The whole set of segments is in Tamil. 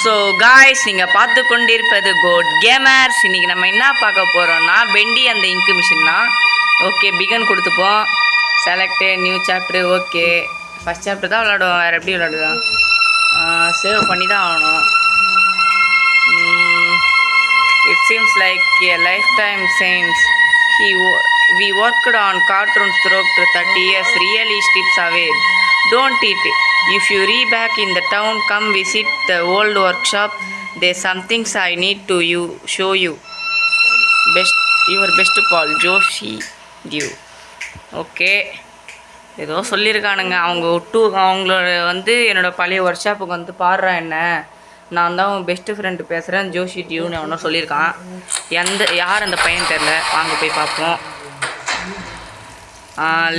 ஸோ காய்ஸ் நீங்கள் பார்த்து கொண்டிருப்பது கோட் கேமர்ஸ். இன்றைக்கி நம்ம என்ன பார்க்க போகிறோம்னா பெண்டி அந்த இங்கு மிஷின் தான். ஓகே, பிகன் கொடுத்துப்போம். Select new chapter. Okay, first chapter தான் விளாடுவோம், வேறு எப்படி விளாடுவோம்? சேவ் பண்ணி தான் ஆகணும். It seems like a lifetime since we worked on cartoons throughout 30 years. Really strips away, don't it? If you re back in the town, come visit the old workshop. There's some things I need to show you. Your best Paul Joshi Dew. Okay, ஏதோ சொல்லியிருக்கானுங்க. அவங்களோட வந்து என்னோட பழைய ஒர்க் ஷாப்புக்கு வந்து பாடுறேன், என்ன நான் தான் உன் பெஸ்ட்டு ஃப்ரெண்டு பேசுகிறேன் ஜோஷி டியூன்னு அவனும் சொல்லியிருக்கான். யார் அந்த பையன் தெரில, வாங்க போய் பார்ப்போம்.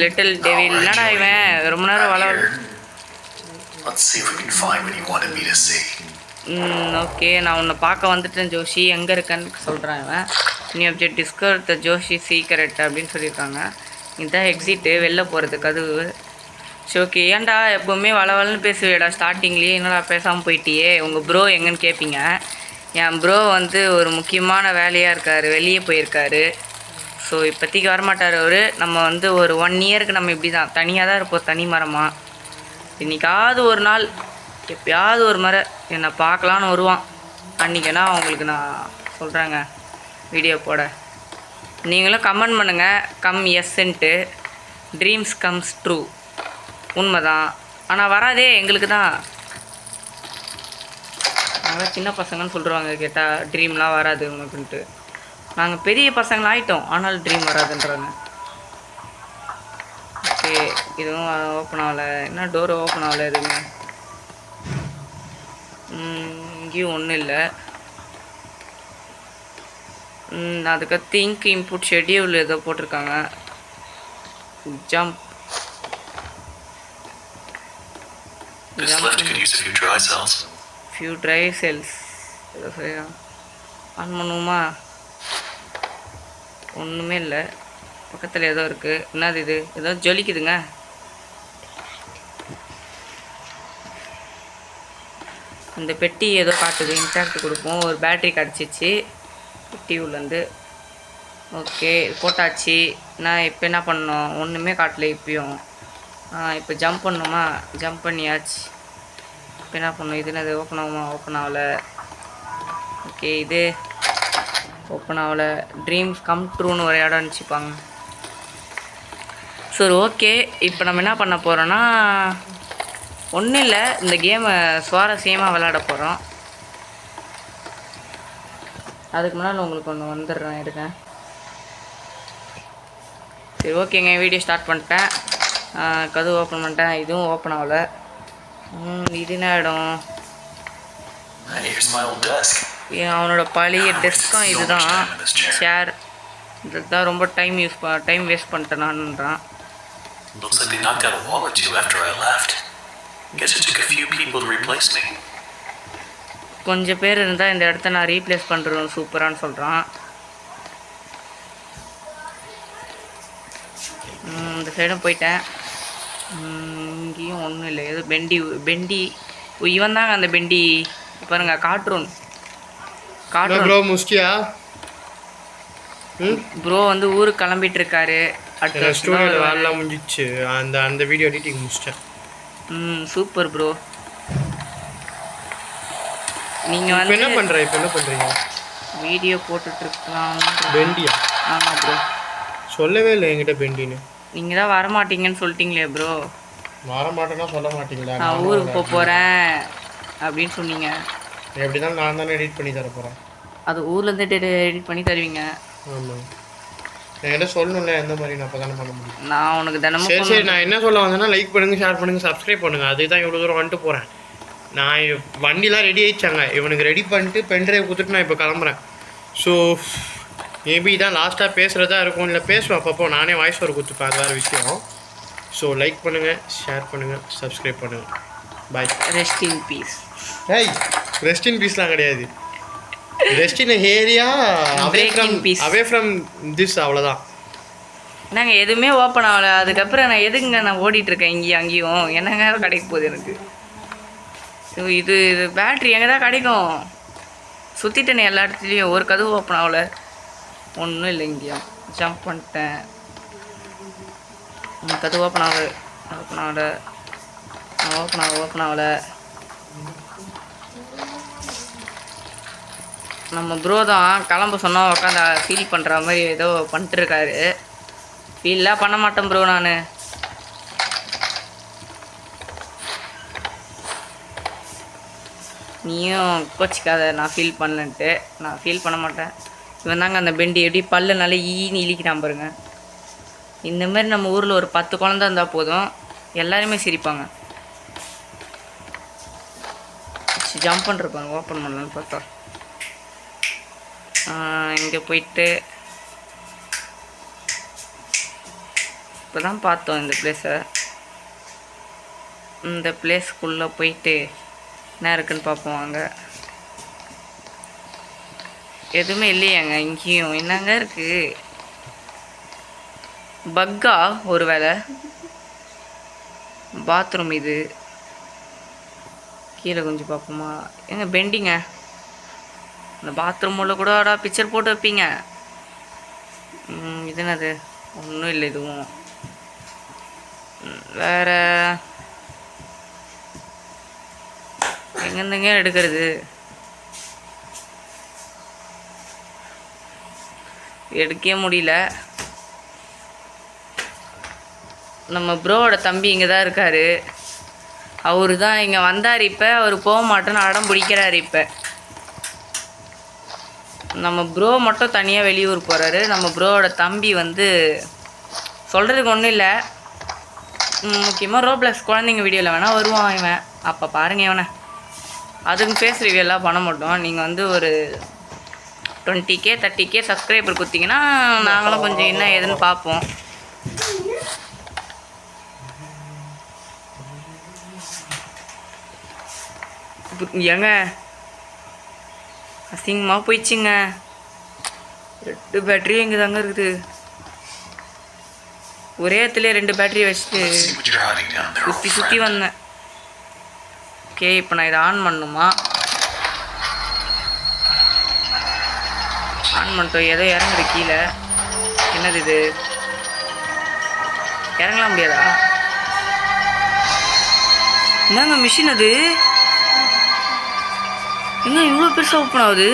லிட்டில் டெவில் என்னடா இவன் ரொம்ப நேரம் ஓகே, நான் உன்னை பார்க்க வந்துட்டேன் ஜோஷி, எங்கே இருக்கேன்னு சொல்கிறான் இவன். நீ அப்ஜெக்ட் டிஸ்கவர் த ஜோஷி சீக்ரெட் அப்படின்னு சொல்லியிருக்காங்க. இதுதான் எக்ஸிட்டு, வெளில போகிறதுக்கு அதுவு. சரி ஓகே, ஏன்டா எப்போவுமே வளவலன்னு பேசுவேடா ஸ்டார்டிங்லேயே, என்னடா பேசாமல் போயிட்டியே, உங்கள் ப்ரோ எங்கன்னு கேட்பீங்க. என் ப்ரோ வந்து ஒரு முக்கியமான வேலையாக இருக்கார், வெளியே போயிருக்காரு. ஸோ இப்போதைக்கு வரமாட்டார் அவர். நம்ம வந்து ஒரு 1 இயருக்கு நம்ம இப்படி தான் தனியாக தான் இருப்போம், தனி மரமாக. இன்றைக்காவது ஒரு நாள் எப்போயாவது ஒரு முறை என்னை பார்க்கலான்னு வருவான். அன்றைக்கினா அவங்களுக்கு நான் சொல்கிறேங்க வீடியோ போட. நீங்களும் கமெண்ட் பண்ணுங்கள், கம் எஸ்ன்ட்டு. ட்ரீம்ஸ் கம்ஸ் ட்ரூ, உண்மைதான். ஆனால் வராதே எங்களுக்கு தான். நாங்கள் சின்ன பசங்கன்னு சொல்லுவாங்க கேட்டால், ட்ரீம்லாம் வராது உனக்குன்ட்டு. நாங்கள் பெரிய பசங்களாக ஆகிட்டோம், ஆனால் ட்ரீம் வராதுன்றாங்க. ஓகே, இதுவும் ஓப்பன் ஆகலை. என்ன டோர் ஓப்பன் ஆகலை எதுவுமே. இங்கேயும் ஒன்றும் இல்லை. அதுக்கடுத்து இங்க் இன்புட் ஷெட்யூல் ஏதோ போட்டிருக்காங்க. Jump This lift could use a few dry cells. Few dry cells. ஏதோ சரியா ஆன் பண்ணுவோமா? ஒன்றுமே இல்லை. பக்கத்தில் ஏதோ இருக்குது. என்னது இது? ஏதோ ஜொலிக்குதுங்க. அந்த பெட்டி ஏதோ காட்டுது, இன்டாக்ட் கொடுப்போம். ஒரு பேட்ரி கிடச்சிச்சு பெட்டி உள்ளேருந்து. ஓகே, போட்டாச்சு. நான் இப்போ என்ன பண்ணோம்? ஒன்றுமே காட்டல இப்பயும். இப்போ ஜம்ப் பண்ணணுமா? ஜம்ப் பண்ணியாச்சு. இப்போ என்ன பண்ணணும்? இது என்னது? ஓப்பன் ஆகுமா? ஓப்பன் ஆகலை. ஓகே, இது ஓப்பன் ஆகலை. ட்ரீம்ஸ் கம் ட்ரூன்னு ஒரு இடம் நினச்சிப்பாங்க. சரி ஓகே, இப்போ நம்ம என்ன பண்ண போகிறோன்னா, ஒன்றும் இல்லை, இந்த கேமை சுவாரஸ்யமாக விளையாட போகிறோம். அதுக்கு முன்னால் உங்களுக்கு ஒன்று வந்துடுறேன், எடுங்க. சரி ஓகேங்க, வீடியோ ஸ்டார்ட் பண்ணிட்டேன். கதவு ஓப்பன் பண்ணிட்டேன். இதுவும் ஓப்பன் ஆகலை. இது என்ன இடம்? அவனோட பழைய டெஸ்க்கும் இதுதான். சேர் இதுதான். ரொம்ப டைம் வேஸ்ட் பண்ணிட்டேனான்றான். கொஞ்சம் பேர் இருந்தால் இந்த இடத்த நான் ரீப்ளேஸ் பண்ணுறேன் சூப்பரான்னு சொல்கிறான். இந்த சைடும் போயிட்டேன். இங்கேயும் ஒன்றும் இல்லை. ஏதோ பெண்டி இவன் தாங்க அந்த பெண்டி. பாருங்க, கார்ட்டூன் ப்ரோ முஸ்டியா ப்ரோ வந்து ஊருக்கு கிளம்பிட்டு இருக்காரு. அடுத்த ஸ்டூடியோல வேலை முடிஞ்சிச்சு. அந்த வீடியோ எடிட்டிங் முடிச்சிட்டேன். Super bro. நீங்கள் வந்து என்ன பண்ணுறீங்க? வீடியோ போட்டுட்டு இருக்கலாம். பெண்டியா? ஆமாம் ப்ரோ. சொல்லவே இல்லை என்கிட்ட பெண்டின்னு. நீங்கள் தான் வரமாட்டீங்கன்னு சொல்லிட்டீங்களே ப்ரோ. வரமாட்டேன்னா சொல்ல மாட்டீங்களா? நான் ஊருக்கு போகிறேன் அப்படின்னு சொன்னீங்க. எப்படி தான் நான் தானே எடிட் பண்ணி தர போகிறேன். அது ஊர்லேருந்து எடிட் பண்ணி தருவீங்க. ஆமாம், என்கிட்ட சொல்லணும்ல எந்த மாதிரி. நான் அப்போ தானே பண்ண முடியும். நான் உனக்கு தினமும் சரி நான் என்ன சொல்ல வந்தேன்னா, லைக் பண்ணுங்கள், ஷேர் பண்ணுங்கள், சப்ஸ்கிரைப் பண்ணுங்கள். அதுதான் இவ்வளோ தூரம் வந்துட்டு போகிறேன். நான் வண்டிலாம் ரெடி ஆகிடுச்சாங்க. இவனுக்கு ரெடி பண்ணிட்டு பென்ட்ரைவ் கொடுத்துட்டு நான் இப்போ கிளம்புறேன். ஸோ மேபி தான் லாஸ்ட்டாக பேசுகிறதா இருக்கும், இல்லை பேசுவேன் அப்பப்போ. நானே வாய்ஸ் ஓவர் கொடுத்துப்பேன், அது வேறு விஷயம். ஸோ லைக் பண்ணுங்கள், ஷேர் பண்ணுங்கள், சப்ஸ்கிரைப் பண்ணுங்கள். பாய். Rest in peace. ஏய், ரெஸ்ட் இன் பீஸ்லாம் கிடையாது. Rest in area away from this, அவ்வளோதான். நாங்கள் எதுவுமே ஓப்பன் ஆகலை. அதுக்கப்புறம் நான் எதுக்குங்க நான் ஓடிட்டுருக்கேன் இங்கேயும் அங்கேயும். என்னங்க கடைக்கு போகுது எனக்கு. இது இது பேட்ரி எங்கே தான் கிடைக்கும்? சுற்றிட்டேனே எல்லா இடத்துலையும், ஒரு கதவு ஓப்பன் ஆகலை. ஒன்றும் இல்லை, இங்கேயும் ஜம்ப் பண்ணிட்டேன். கதவு ஓப்பன் ஆகலை, ஓப்பன் ஆகலை, ஓப்பன் ஆகலை. நம்ம ப்ரோ தான் கிளம்ப சொன்னால் உட்காந்து ஃபீல் பண்ணுற மாதிரி ஏதோ பண்ணிட்டுருக்காரு. ஃபீல்லாம் பண்ண மாட்டேன் ப்ரோ நான். நீயும் கோச்சிக்காத, நான் ஃபீல் பண்ணலன்ட்டு. நான் ஃபீல் பண்ண மாட்டேன். இவன் தாங்க அந்த பெண்டி எப்படி பல்லு நல்லா ஈன்னு இழிக்கிறான் பாருங்க. இந்தமாரி நம்ம ஊரில் ஒரு 10 குழந்தை இருந்தால் போதும், எல்லாருமே சிரிப்பாங்க. ஜம்ப் பண்ணிருப்பாங்க, ஓப்பன் பண்ணலான்னு பார்த்தா. இங்கே போயிட்டு இப்போ தான் பார்த்தோம் இந்த பிளேஸை. இந்த பிளேஸ்க்குள்ளே போயிட்டு என்ன இருக்குன்னு பார்ப்போம். அங்கே எதுவுமே இல்லையாங்க, இங்கேயும் என்னங்க இருக்குது? பக்கா ஒரு வேளை? பாத்ரூம் இது, கீழே கொஞ்சம் பார்ப்போமா? எங்க பெண்டிங்க, இந்த பாத்ரூம் உள்ள கூட பிக்சர் போட்டு வைப்பீங்க. இது என்னது? ஒன்றும் இல்லை இதுவும். வேற எங்கேருந்துங்க எடுக்கிறது? எடுக்கவே முடியல. நம்ம ப்ரோவோட தம்பி இங்கே தான் இருக்கார். அவரு தான் இங்கே வந்தார். இப்போ அவர் போக மாட்டேன்னு அடம் பிடிக்கிறார். இப்போ நம்ம ப்ரோ மட்டும் தனியாக வெளியூர் போகிறாரு. நம்ம ப்ரோவோட தம்பி வந்து சொல்கிறதுக்கு ஒன்றும் இல்லை. முக்கியமாக ரோப்ளக்ஸ் குழந்தைங்க வீடியோவில் வேணால் வருவான் இவன். அப்போ பாருங்கள் இவனை. அதுக்கு ஃபேஸ் ரிவ்யூலாம் பண்ண மாட்டோம். நீங்கள் வந்து ஒரு 20K 30K சப்ஸ்கிரைபர் கொடுத்தீங்கன்னா நாங்களும் கொஞ்சம் என்ன ஏதுன்னு பார்ப்போம். ஏங்க அசிங்கமாக போயிடுச்சுங்க. 2 பேட்டரி இங்கே தாங்க இருக்குது. ஒரே இடத்துல 2 பேட்டரி வச்சுட்டு சுற்றி வந்தேன். ஓகே, இப்போ நான் இதை ஆன் பண்ணணுமா? ஆன் பண்ணிட்டோம். ஏதோ இறங்குது கீழே. என்னது இது? இறங்கலாம் முடியாதா? என்னங்க மிஷின் அது? என்ன இவ்வளோ பெருசாக ஓப்பன் ஆகுது?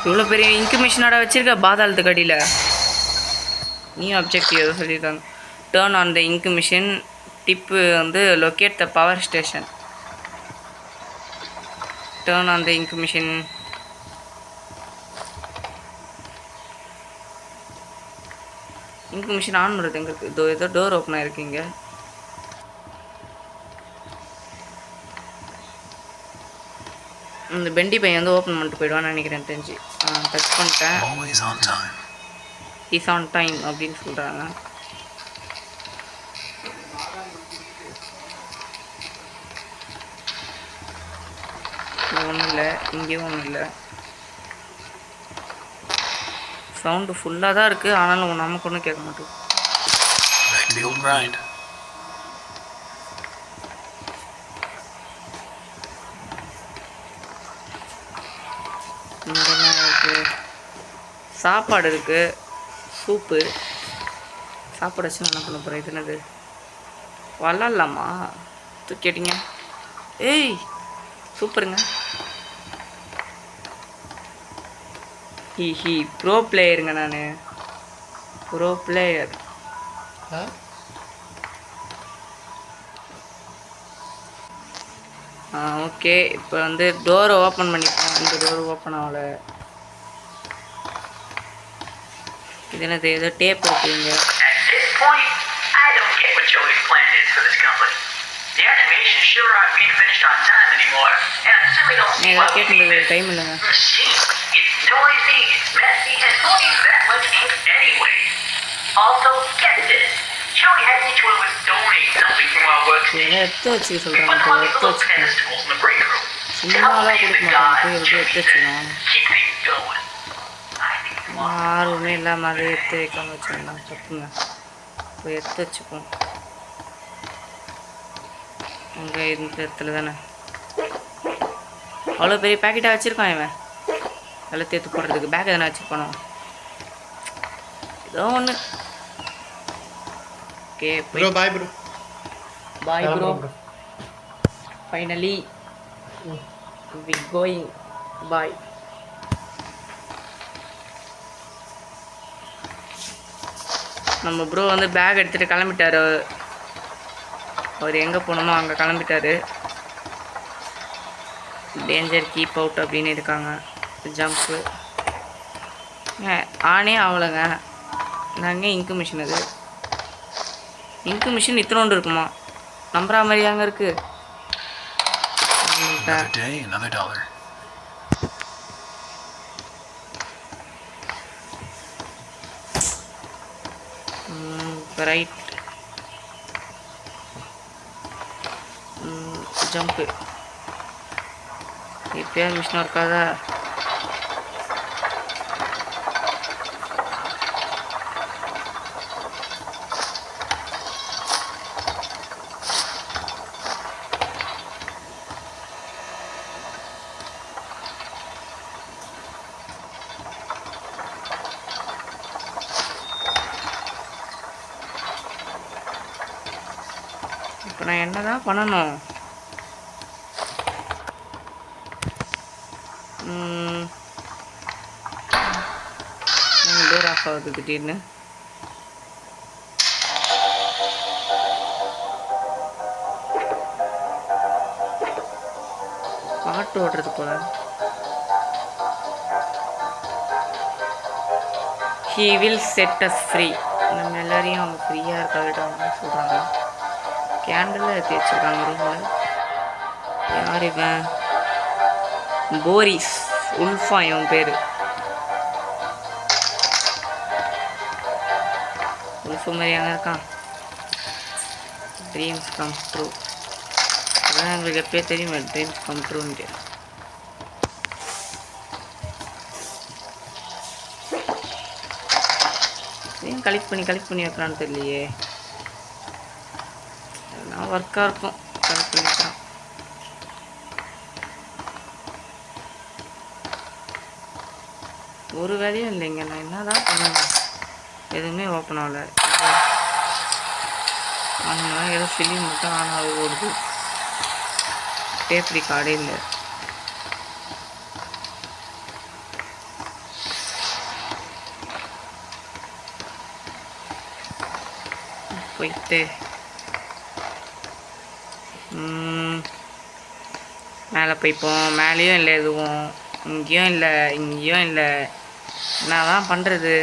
இவ்வளோ பெரிய இங்கு மிஷினோட வச்சுருக்க பாதாளத்துக்கு அடியில். நியூ அப்ஜெக்டிவ் ஏதோ சொல்லியிருக்காங்க. டேர்ன் ஆன் த இங்கு மிஷின். டிப்பு வந்து locate the power station. Turn on the இங்கு மிஷின். இங்கு மிஷின் ஆன் பண்ணுறது எங்கே இருக்குது? இதோ ஏதோ டோர் ஓப்பன் ஆகிருக்கு இங்கே. இந்த பெண்டி பையன் வந்து ஓப்பன் பண்ணிட்டு போயிடுவான்னு நினைக்கிறேன் தெரிஞ்சு. டச் பண்ணிட்டேன். இஸ் ஆன் டைம் அப்படின்னு சொல்கிறாங்க. ஒன்றும் இல்லை, இங்கேயும் ஒன்றும் இல்லை. சவுண்டு ஃபுல்லாக தான் இருக்குது, ஆனாலும் நமக்கு ஒன்றும் கேட்க மாட்டேங்குது. சாப்பாடு இருக்குது, சூப்பு. சாப்பாடு வச்சு என்ன பண்ண போகிறேன்? இது என்னது? விளாட்லாமா? கேட்டிங்க? ஏய் சூப்பருங்க. ஹி ப்ரோ பிளேயருங்க நான். Bro player. ஓகே, இப்போ வந்து டோரை ஓப்பன் பண்ணிப்போம். இந்த டோர் ஓப்பன் ஆகலை. இது என்னது? ஏதோ டேப் இருக்குங்க. ஏதோ கேட்டு டைம் இல்லைங்க. எடுத்து வச்சு சொல்கிறாங்க. எடுத்து வச்சுக்கேன். சும்மாலாம் கொடுக்க மாட்டாங்க. எடுத்து வச்சுக்கலாம். யாருமே இல்லாமல் அதை எடுத்து வைக்காம வச்சுக்கலாம். தப்புங்க. போய் எடுத்து வச்சுப்போம். அங்கே இந்த இடத்துல தானே அவ்வளோ பெரிய பேக்கெட்டாக வச்சுருக்கான் இவன் எல்லாம் தேர்த்து போடுறதுக்கு பேக் எதனா வச்சுருப்பானோ ஏதோ ஒன்று okay bro bye bro bye bro finally we going bye நம்ம ப்ரோ வந்து பேக் எடுத்துகிட்டு கிளம்பிட்டார் அவர் எங்கே போகணுமோ அங்கே கிளம்பிட்டாரு டேஞ்சர் கீப் அவுட் அப்படின்னு இருக்காங்க ஜம்ப்பு ஆனே ஆகலைங்க நாங்கள் இங்கு மிஷின் அது இங்கு மிஷின் இத்தனோண்டு இருக்குமா நம்புற மாதிரி தாங்க இருக்குது Another day, another dollar. Right jump இப்போயாவது மிஷின் இருக்காதா இப்போ நான் என்ன தான் பண்ணணும் டோர் ஆஃப் ஆகுது திடீர்னு பாட்டு ஓடுறது போல he will set us free நம்ம எல்லாரையும் அவங்க ஃப்ரீயாக இருக்காவிட்டாங்க சொல்கிறாங்க கேண்டில் ஏற்றி வச்சுருக்காங்க ரூமில் யார் இவன் போரிஸ் உல்ஃபா இவன் பேர் உல்ஃபு மாதிரி அங்கே இருக்கான் ட்ரீம்ஸ் கம் ட்ரூ அதான் எங்களுக்கு எப்பயே தெரியுமே ட்ரீம்ஸ் கம் ட்ரூன்ட்டு ஏன் கலெக்ட் பண்ணி வைக்கலான்னு தெரியலையே நான் ஒர்க்காக இருக்கும் கலெக்ட் பண்ணி வைக்கலாம் ஒரு வேலையும் இல்லைங்க நான் என்ன தான் பண்ணுவேன் எதுவுமே ஓப்பன் ஆகலை ஆனால் ஏதோ ஃபிலிம் மட்டும் ஆனால் ஓடுது டேப் ரெக்கார்டே இல்லை போயிட்டு மேலே போய்ப்போம் மேலேயும் இல்லை எதுவும் இங்கேயும் இல்லை என்ன தான் பண்ணுறது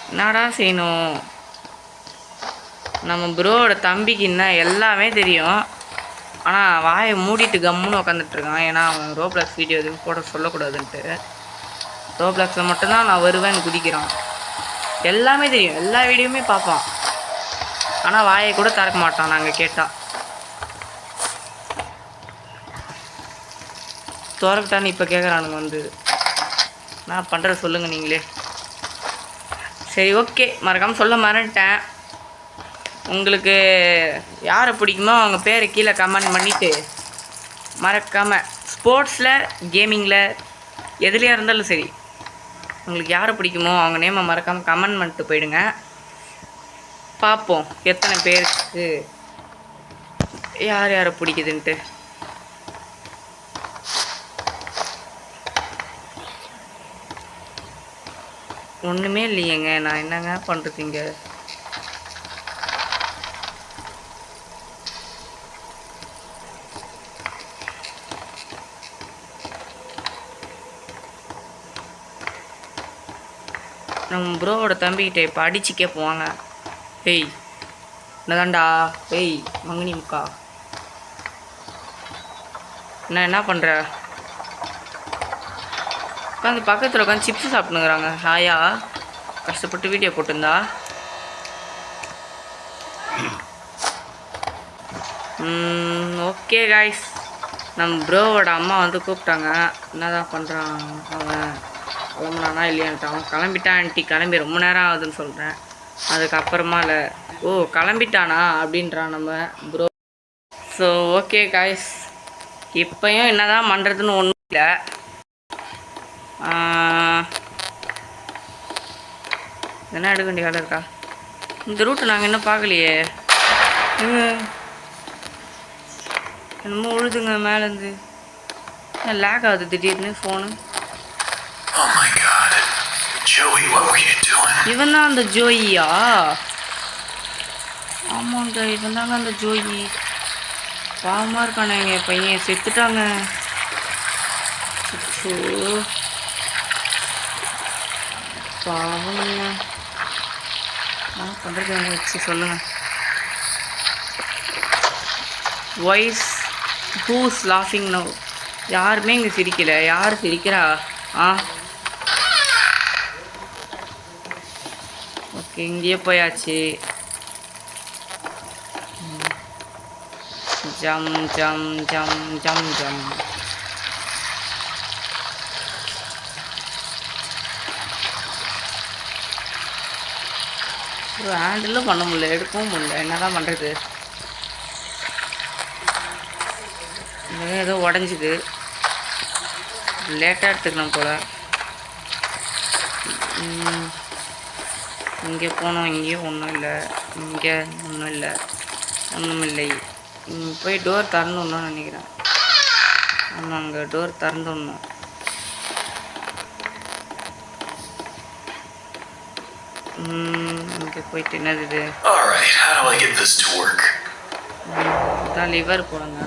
என்னடா செய்யணும் நம்ம ப்ரோவோட தம்பிக்கு என்ன எல்லாமே தெரியும் ஆனால் வாயை மூடிட்டு கம்முன்னு உட்காந்துட்ருக்கான் ஏன்னா அவன் ரோப்ளாக்ஸ் வீடியோ எதுவும் போட சொல்லக்கூடாதுன்ட்டு ரோப்ளாக்ஸில் மட்டும்தான் நான் வருவேன்னு குதிக்கிறான் எல்லாமே தெரியும் எல்லா வீடியோவுமே பார்ப்பான் ஆனால் வாயை கூட திறக்க மாட்டான் நாங்கள் கேட்டால் திறக்கிட்டான்னு இப்போ கேட்குறானுங்க வந்து நான் பண்ணுறது சொல்லுங்கள் நீங்களே சரி ஓகே மறக்காமல் சொல்ல மறந்துட்டேன் உங்களுக்கு யாரை பிடிக்குமோ அவங்க பேரை கீழே கமெண்ட் பண்ணிவிட்டு மறக்காமல் ஸ்போர்ட்ஸில் கேமிங்கில் எதுலையாக இருந்தாலும் சரி உங்களுக்கு யாரை பிடிக்குமோ அவங்க நேமை மறக்காமல் கமெண்ட் பண்ணிட்டு போயிடுங்க பார்ப்போம் எத்தனை பேருக்கு யாரை பிடிக்குதுன்ட்டு ஒன்றுமே இல்லையேங்க நான் என்னங்க பண்ணுறதுங்க நம்ம ப்ரோவோட தம்பிக்கிட்ட இப்போ அடிச்சுக்கே போவாங்க ஏய் என்னதான்டா ஏய் மங்கனி முக்கா என்ன பண்ணுற உட்காந்து பக்கத்தில் உட்காந்து சிப்ஸ் சாப்பிட்டுங்கிறாங்க ஹாயா கஷ்டப்பட்டு வீடியோ போட்டிருந்தா ஓகே காய்ஸ் நம்ம ப்ரோவோட அம்மா வந்து கூப்பிட்டாங்க என்ன தான் பண்ணுறான் அவன் கிளம்புனானா இல்லையான்ட்டு அவன் கிளம்பிட்டான் ஆண்டி கிளம்பி ரொம்ப நேரம் ஆகுதுன்னு சொல்கிறேன் அதுக்கப்புறமா இல்லை ஓ கிளம்பிட்டானா அப்படின்றான் நம்ம ப்ரோ ஸோ ஓகே காய்ஸ், இப்போயும் என்ன தான் பண்ணுறதுன்னு ஒன்றும் இல்லை. என்ன எடுக்க வேண்டிய வேலை இருக்கா? இந்த ரூட்டு நாங்கள் இன்னும் பார்க்கலையே. என்னமோ உழுதுங்க மேலேருந்து. லேக் ஆகுது திடீர்னு phone. Oh my god. Joey, what were you doing? இவன் தான் அந்த ஜோயியா? ஆமாங்க, இவன் தாங்க அந்த ஜோயி. பாவமாக இருக்கானே எங்கள் பையன், செத்துட்டாங்க. பாவங்க, என்ன பண்ணுறது வச்சு சொல்லுங்கள். வாய்ஸ் ஹூஸ் லாஃபிங் நவ்? யாருமே இங்கே சிரிக்கல. யார் சிரிக்கிறா? ஓகே, இங்கேயே போயாச்சு. ஜம் ஜம் ஜம் ஜம் ஜம். ஹேண்டிலும் பண்ண முடியல, எடுக்கவும் முடியல. என்ன தான் பண்ணுறது? ஏதோ உடஞ்சிது, லேட்டாக எடுத்துக்கலாம் போல். இங்கே போனோம், இங்கேயும் ஒன்றும் இல்லை, இங்கே ஒன்றும் இல்லை, ஒன்றும் இல்லை. போய் டோர் திறந்துடணும்னு நினைக்கிறேன். ஆமாங்க, டோர் திறந்துடணும். இங்கே போயிட்டு என்னது? Alright, how do I get this to work? இதான் லிவர் போடுங்க.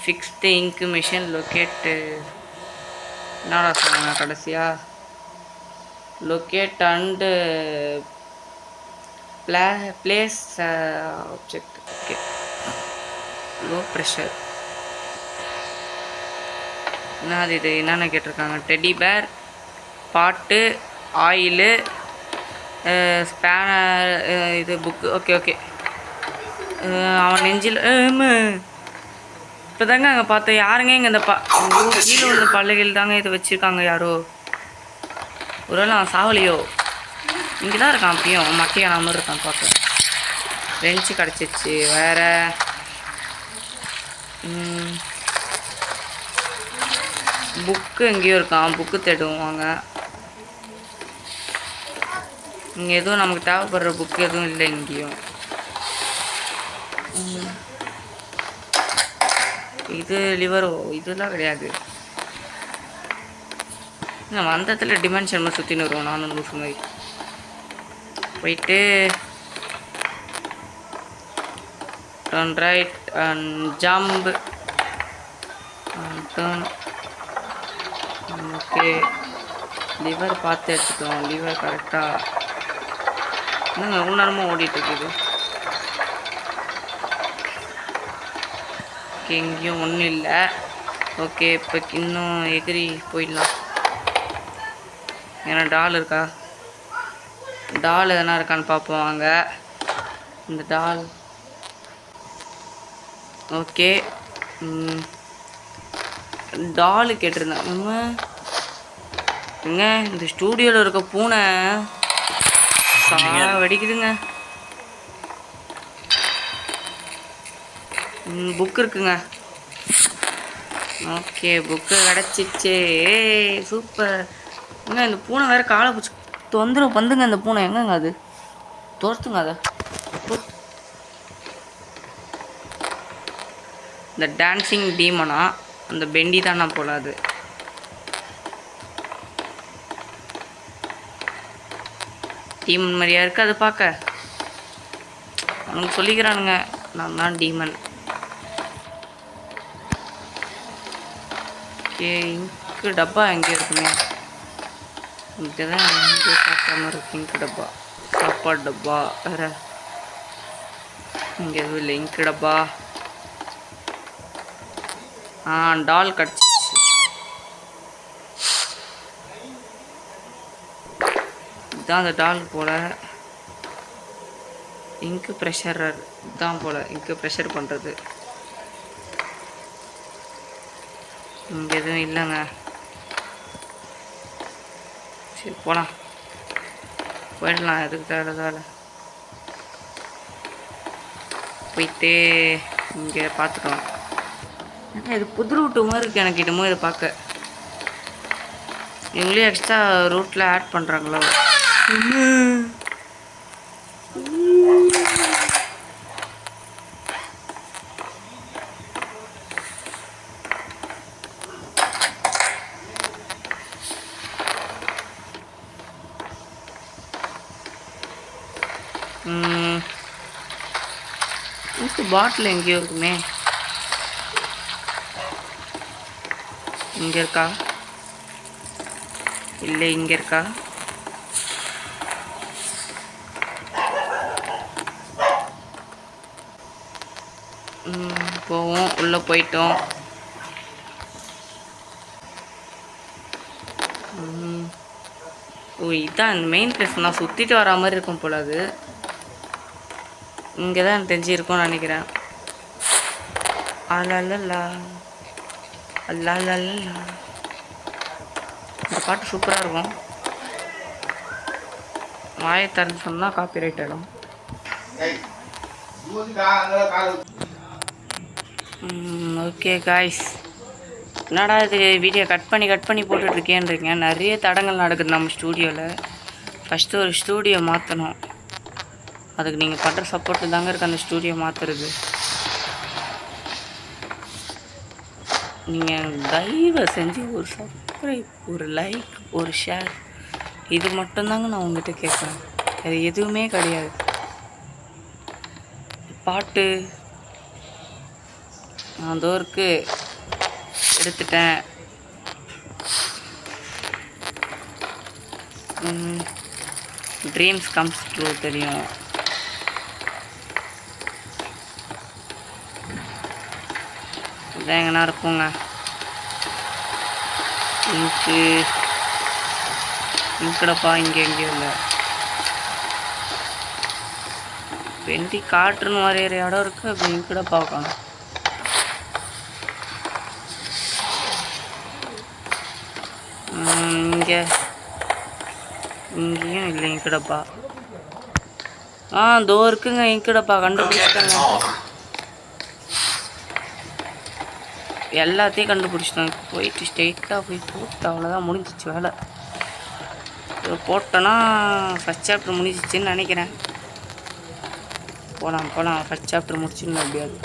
Fix the ink machine locate. என்னடா சொன்னாங்க கடைசியா? Locate and place object. Okay, low pressure. என்னது இது? என்னென்ன கேட்டிருக்காங்க? Teddy bear, pot, oil, spanner, இது புக்கு. Okay okay. அவன் நெஞ்சில் இப்போ தாங்க அங்கே பார்த்தேன். யாருங்க இங்கே இந்த கீழே உள்ள பள்ளிகள் தாங்க இதை வச்சுருக்காங்க யாரோ. ஒருவேளை அவன் சாவலையோ? இங்கே தான் இருக்கான், அப்பயும் மட்டையான மாதிரி இருக்கான் பார்க்க. ரெஞ்சு கிடச்சிச்சு. வேறு புக்கு எங்கேயோ இருக்கான், புக்கு தேடுவாங்க. இங்கே எதுவும் நமக்கு தேவைப்படுற புக்கு எதுவும் இல்லை இங்கேயும். இது லிவரோ? இதெல்லாம் கிடையாது. நம்ம அந்த இடத்துல டிமென்ஷன் சுற்றின்னு வருவோம். நானும் லூசு மாதிரி போயிட்டு turn right and jump turn. Okay, liver பார்த்து எடுத்துட்டோம். லிவர் கரெக்டாக என்னங்க எவ்வளோ நேரமாக ஓடிட்டுருக்குது? ஓகே, எங்கேயும் ஒன்றும் இல்லை. ஓகே, இப்போ இன்னும் எகிரி போயிடலாம். ஏன்னா டால் இருக்கா? டால் எதனா இருக்கான்னு பார்ப்போம் வாங்க. இந்த டால். ஓகே, டாலு கேட்டிருந்தேன். எங்க இந்த ஸ்டூடியோவில் இருக்க பூனை வெடிக்குதுங்க. புக் இருக்குங்க. ஓகே, புக்கு கிடச்சிச்சு. சூப்பர். ஏங்க இந்த பூனை வேறு காலை பிடிச்சி தொந்தரவு பண்ணுங்க. இந்த பூனை எங்கங்க அது? தோர்த்துங்க அதை. இந்த டான்ஸிங் டீமனா? அந்த பெண்டி தானா போல அது. டீமன் மாதிரியா இருக்குது அது பார்க்க. அவனுக்கு சொல்லிக்கிறானுங்க நான் தான் டீமன். ஓகே, இங்கு டப்பா எங்கே இருக்குமே? இங்கே தான் எங்கே பார்க்காம இருக்கு. இங்கு டப்பா, சாப்பாடு டப்பா வேறு இங்கே எதுவும் இல்லை. இங்கு டப்பா. டால் கிடச்சிச்சு. இதுதான் அந்த டால் போல். இங்கு ப்ரெஷரர் இதுதான் போல். இங்கு ப்ரெஷர் பண்ணுறது. இங்கே எதுவும் இல்லைங்க. சரி போகலாம், போயிடலாம். எதுக்கு தேவை போயிட்டு இங்கே பார்த்துக்கலாம். ஏன்னா இது புது ரூட்டு மாதிரி இருக்குது எனக்கு என்னமோ இதை பார்க்க. இவங்களே எக்ஸ்ட்ரா ரூட்டில் ஆட் பண்ணுறாங்களோ. பாட்டில் எங்கேயோ இருக்குமே. இங்கே இருக்கா? இல்லை, இங்கே இருக்கா? போவோம். உள்ளே போயிட்டோம். ஓ, இதுதான் மெயின் பிளேஸ். நான் சுற்றிட்டு வரா மாதிரி இருக்கும் போல. அது இங்கே தான் எனக்கு தெரிஞ்சிருக்கும்னு நினைக்கிறேன். அல்லா அல்லா. இந்த பாட்டு சூப்பராக இருக்கும். வாயை திறந்து சொன்னால் காப்பிரைட் ஆகிடும். ஓகே காய்ஸ், என்னடா இது வீடியோ கட் பண்ணி போட்டுட்ருக்கேன்றீங்க. நிறைய தடங்கள் நடக்குது நம்ம ஸ்டூடியோவில். ஃபஸ்ட்டு ஒரு ஸ்டூடியோ மாற்றணும். அதுக்கு நீங்கள் பண்ணுற சப்போர்ட்டு தாங்க இருக்குது அந்த ஸ்டூடியோ மாற்றுறது. நீங்கள் தயவு செஞ்சு ஒரு சப்ஸ்கிரைப், ஒரு லைக், ஒரு ஷேர், இது மட்டும்தாங்க நான் உங்கள்கிட்ட கேட்குறேன். அது எதுவுமே கிடையாது. பாட்டு நான் தோருக்கு எடுத்துட்டேன். ட்ரீம்ஸ் கம்ஸ் ட்ரூ தெரியும். இதான் எங்கன்னா இருக்குங்க. இங்கடப்பா, இங்கே எங்கேயும் இல்லை. வெண்டி காட்டுன்னு வரைகிற இடம் இருக்குது. அப்படி இங்கட பார்க்கணும். இங்கேயும் இல்லை. இங்கடப்பா தோ இருக்குங்க. இங்கடப்பா கண்டுபிடிச்சிட்டாங்க. எல்லாத்தையும் கண்டுபிடிச்சிட்டோம். போயிட்டு ஸ்ட்ரெயிட்டாக போய் போட்டு அவ்வளோதான், முடிஞ்சிச்சு வேலை. போட்டோன்னா ஃபஸ்ட் சாப்டர் முடிஞ்சிச்சின்னு நினைக்கிறேன். போகலாம். ஃபஸ்ட் சாப்டர் முடிச்சுன்னு எப்படியாது.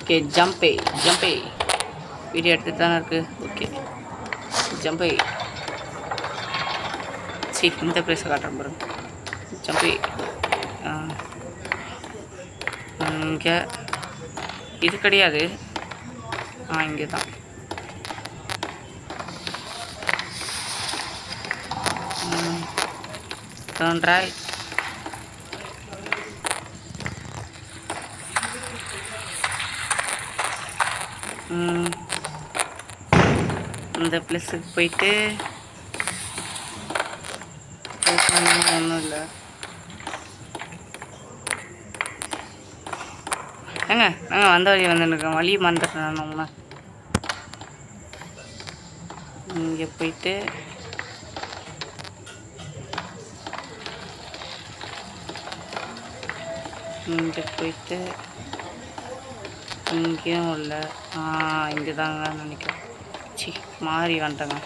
ஓகே, ஜம்பே வீடியோ எடுத்துட்டு தானே இருக்குது. ஓகே, ஜம்பே. சரி, இந்த ப்ளேஸை காட்டுறேன் பாருங்க. ஜம்பே. இங்கே இது கிடையாது. இங்கே தான். Turn right. இந்த பிளேஸுக்கு போயிட்டு ஒன்றும் இல்லை. நாங்கள் வந்த வழி வந்துருக்கோம். வழி மறந்துட்டேன் நான். இங்கே போயிட்டு இங்கேயும் இல்லை. இங்கே தாங்க நினைக்கிறேன். சி, மாறி வந்துட்டேங்க.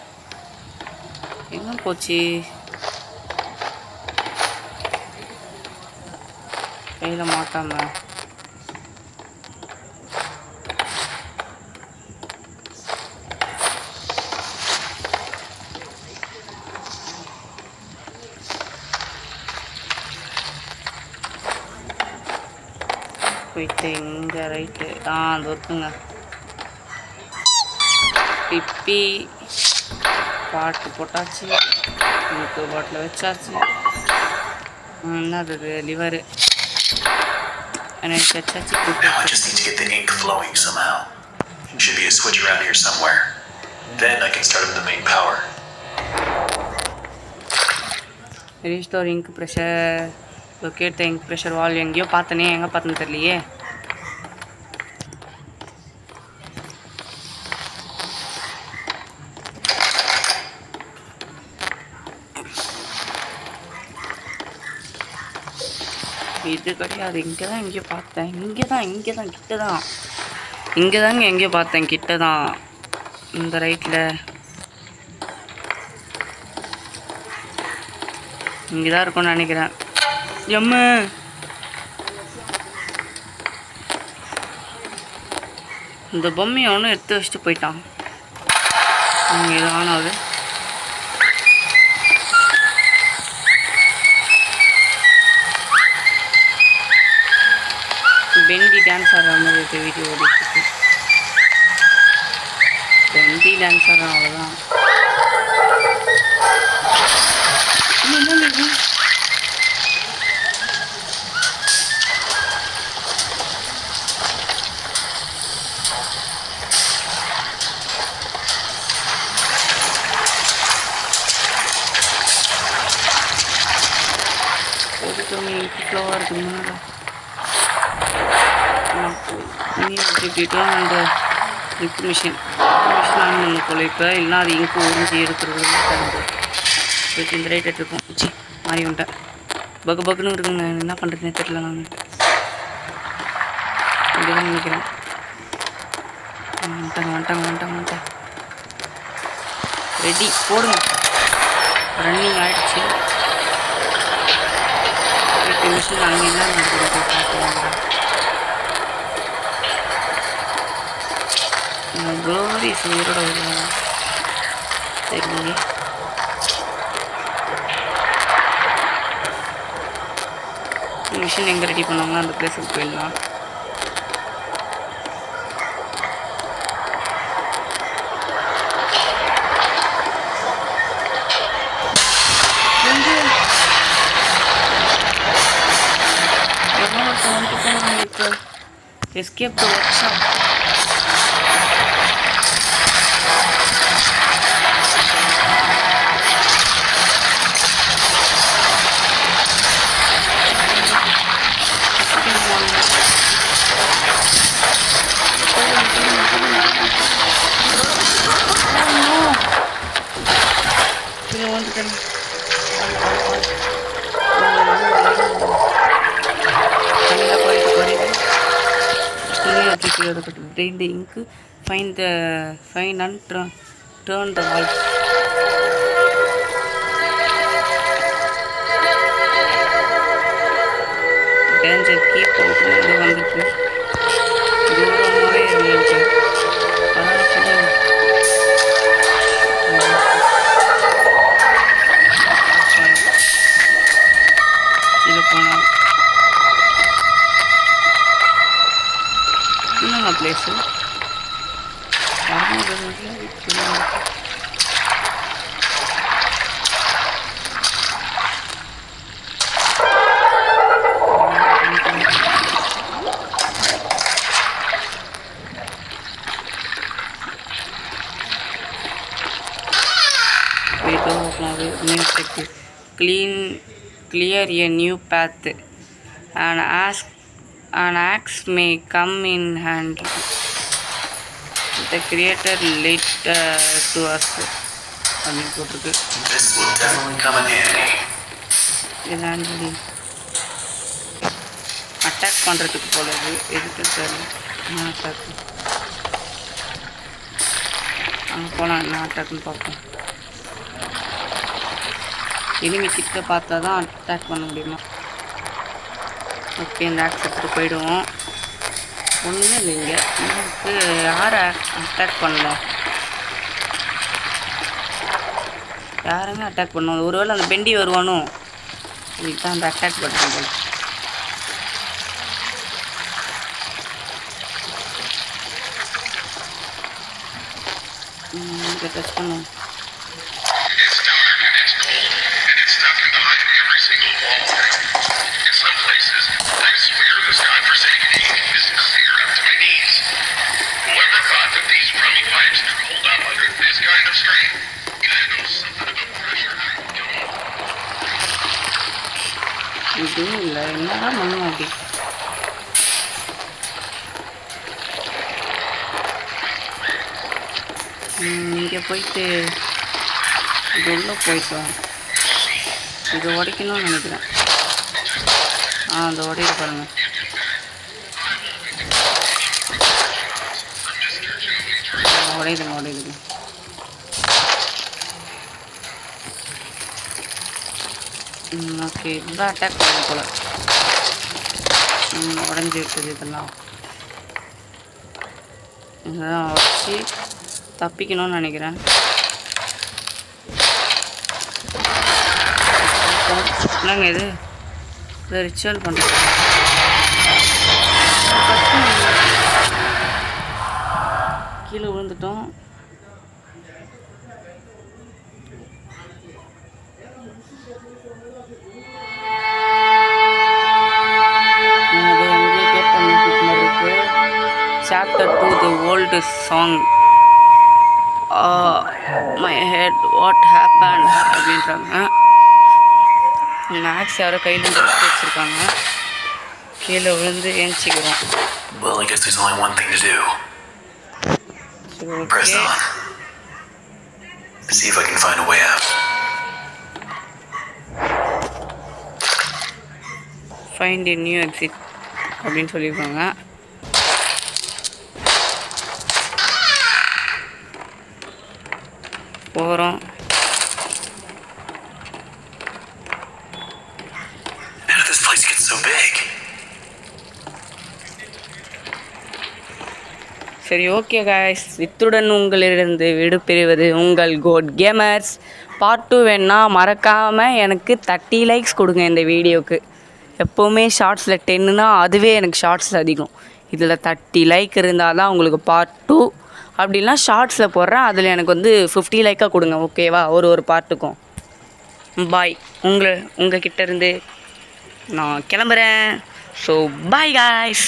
எங்கே போச்சு? கையில் மாட்டாம போயிட்டு இங்கே ரைட்டு. அது இருக்குங்க. பிப்பி பாட்டு போட்டாச்சு. இன்னைக்கு பாட்டில் வச்சாச்சு. என்னது லிவரு எனக்கு வச்சாச்சு. Now I just need to get the ink flowing somehow. Should be a switch around here somewhere. Then I can start up the main power. Restore ink pressure. Locate the ink pressure wall. எங்கேயோ பார்த்தனே, எங்கே பார்த்தேன்னு தெரியலையே. இது கிடையாது. இங்கே தான் எங்கேயோ பார்த்தேன். இங்கே தான் கிட்ட தான். இங்கே தாங்க எங்கேயோ பார்த்தேன், கிட்ட தான். இந்த ரைட்டில் இங்கே தான் இருக்கும்னு நினைக்கிறேன். எம்மு இந்த பொம்மையை ஒன்றும் எடுத்து வச்சுட்டு போயிட்டான். இது ஆனாவது பெண்டி டான்ஸ் ஆடுற மாதிரி இருக்க வீடியோ ஓடிட்டுருக்கு. பெண்டி டான்ஸ் ஆடுற அவ்வளோதான். ஃப்ளோவாக இருக்குதுனால அந்த இன்ஃபர்மேஷன் ஆன் பண்ண போல. இப்போ இல்லைனா அது இங்கு உறிஞ்சி எடுக்கிறது இந்த ரைட் எடுத்துருக்கோம். சி மாறி வந்துட்டேன். பக்குன்னு இருக்குங்க. என்ன பண்ணுறதுனே தெரியல. நான் இப்படிதான் நினைக்கிறேன். வந்துட்டாங்க. ரெடி போடுங்க. ரன்னிங் ஆகிடுச்சு. மிஷின் அங்கே என்ன நடக்குது பார்க்கலாம். க்ளோரி உயிரோட வருவாங்க. சரி, மிஷின் எங்கே ரெடி பண்ணாங்கன்னா அந்த பிளேஸுக்கு போயிடலாம். இப்போ escape to work shop. Drain the ink, find and turn the valve. Danger, keep out the வந்துச்சு. தூரமாகவே இருந்துச்சு. இது போனால் என்னங்க place clear a new path. An axe may come in handy. The creator led to us. This will definitely come in handy. இதாண்டி அட்டாக் பண்ணுறதுக்கு போலது. எதுக்கு தெரியல. என்ன அட்டாக்கு? அங்கே போனால் என்ன அட்டாக்குன்னு பார்ப்போம். இனிமே கிட்ட பார்த்தா தான் அட்டாக் பண்ண முடியுமா? ஓகே, இந்த ஆக்ஸ் எடுத்துகிட்டு போயிடுவோம். ஒன்றுமே இல்லைங்க. எனக்கு யாரை அட்டாக் பண்ணல? யாருமே அட்டாக் பண்ணுவோம். ஒருவேளை அந்த பெண்டி வருவானோ? இதுக்கு தான் அந்த அட்டாக் பண்ணுறது. இங்கே டச் பண்ணுவோம். இதுவும் இல்லை. என்னதான் பண்ணுவோம் அப்படி? இங்கே போயிட்டு இது உள்ளே போயிட்டோம். இது உடைக்கணும்னு நினைக்கிறேன். அந்த உடையுது பாருங்க. உடையுதுங்க. ஓகே, இதுதான் அட்டாக் பண்ண போல. உடஞ்சி விட்டது இதெல்லாம். இதெல்லாம் வச்சு தப்பிக்கணும்னு நினைக்கிறேன். என்னங்க இது ரிச்சுவல் பண்ணுறேன். கீழே விழுந்துட்டோம். Chapter 2, the old song. My head, what happened? அப்படின்றாங்க. மேக்ஸ் யாரோ கையில் வச்சுருக்காங்க. கீழே விழுந்து ஏஞ்சிக்கிறோம். Well, I guess there's only one thing to do. Press on. See if I can find a way out. Find a new exit அப்படின்னு சொல்லியிருக்காங்க. போகிறோம். How did this place get so big? சரி, ஓகே காய்ஸ், இத்துடன் உங்களிலிருந்து விடுபெறுவது உங்கள் கோட் கேமர்ஸ். பார்ட் 2 வேணா மறக்காமல் எனக்கு 30 லைக்ஸ் கொடுங்க இந்த வீடியோவுக்கு. எப்போவுமே ஷார்ட்ஸில் 10னா அதுவே எனக்கு ஷார்ட்ஸில் அதிகம். இதில் 30 லைக் இருந்தால் தான் உங்களுக்கு பார்ட் 2. அப்படிலாம் ஷார்ட்ஸில் போடுறேன், அதில் எனக்கு வந்து 50 லைக்காக கொடுங்க. ஓகேவா? ஒரு பார்ட்டுக்கும். பாய். உங்கள் கிட்டேருந்து நான் கிளம்புறேன். So bye guys.